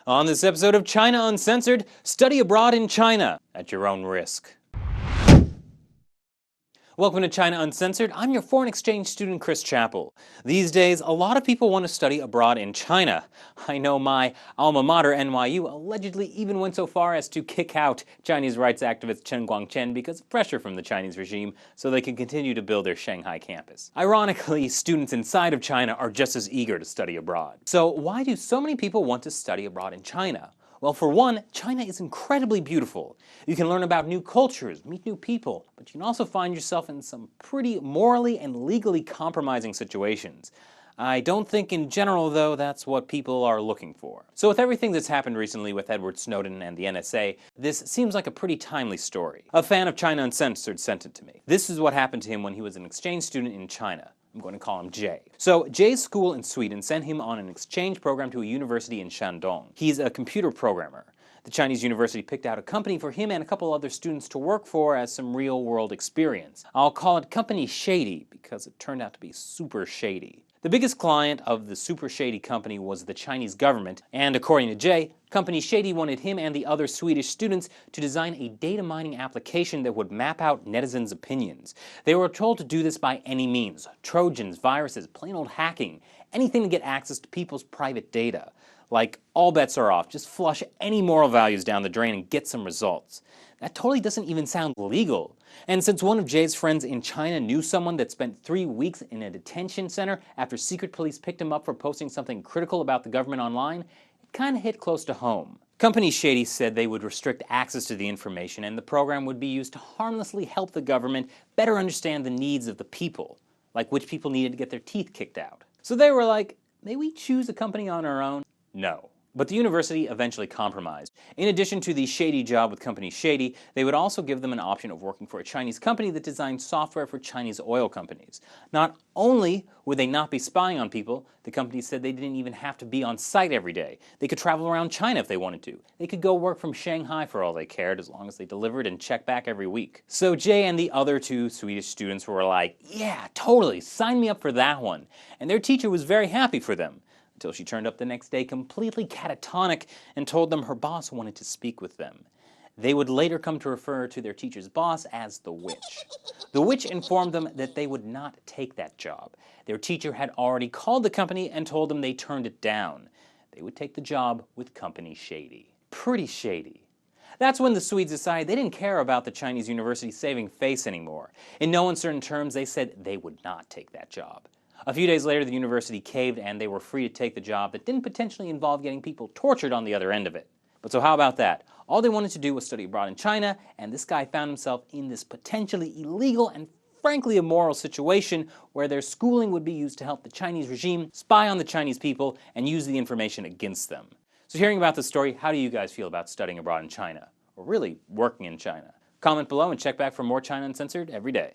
On this episode of China Uncensored, study abroad in China at your own risk. Welcome to China Uncensored. I'm your foreign exchange student, Chris Chappell. These days, a lot of people want to study abroad in China. I know my alma mater, NYU, allegedly even went so far as to kick out Chinese rights activist Chen Guangcheng because of pressure from the Chinese regime so they can continue to build their Shanghai campus. Ironically, students inside of China are just as eager to study abroad. So why do so many people want to study abroad in China? Well, for one, China is incredibly beautiful. You can learn about new cultures, meet new people, but you can also find yourself in some pretty morally and legally compromising situations. I don't think in general, though, that's what people are looking for. So with everything that's happened recently with Edward Snowden and the NSA, this seems like a pretty timely story. A fan of China Uncensored sent it to me. This is what happened to him when he was an exchange student in China. I'm going to call him Jay. So Jay's school in Sweden sent him on an exchange program to a university in Shandong. He's a computer programmer. The Chinese university picked out a company for him and a couple other students to work for as some real-world experience. I'll call it Company Shady because it turned out to be super shady. The biggest client of the super shady company was the Chinese government, and according to Jay, Company Shady wanted him and the other Swedish students to design a data mining application that would map out netizens' opinions. They were told to do this by any means: Trojans, viruses, plain old hacking, anything to get access to people's private data. Like, all bets are off, just flush any moral values down the drain and get some results. That totally doesn't even sound legal. And since one of Jay's friends in China knew someone that spent 3 weeks in a detention center after secret police picked him up for posting something critical about the government online, it kinda hit close to home. Company Shady said they would restrict access to the information and the program would be used to harmlessly help the government better understand the needs of the people, like which people needed to get their teeth kicked out. So they were like, may we choose a company on our own? No. But the university eventually compromised. In addition to the shady job with Company Shady, they would also give them an option of working for a Chinese company that designed software for Chinese oil companies. Not only would they not be spying on people, the company said they didn't even have to be on site every day. They could travel around China if they wanted to. They could go work from Shanghai for all they cared, as long as they delivered and checked back every week. So Jay and the other 2 Swedish students were like, yeah, totally, sign me up for that one. And their teacher was very happy for them, until she turned up the next day completely catatonic and told them her boss wanted to speak with them. They would later come to refer to their teacher's boss as the witch. The witch informed them that they would not take that job. Their teacher had already called the company and told them they turned it down. They would take the job with Company Shady. Pretty shady. That's when the Swedes decided they didn't care about the Chinese university saving face anymore. In no uncertain terms, they said they would not take that job. A few days later, the university caved and they were free to take the job that didn't potentially involve getting people tortured on the other end of it. But so how about that? All they wanted to do was study abroad in China, and this guy found himself in this potentially illegal and frankly immoral situation where their schooling would be used to help the Chinese regime spy on the Chinese people and use the information against them. So hearing about this story, how do you guys feel about studying abroad in China? Or really working in China? Comment below and check back for more China Uncensored every day.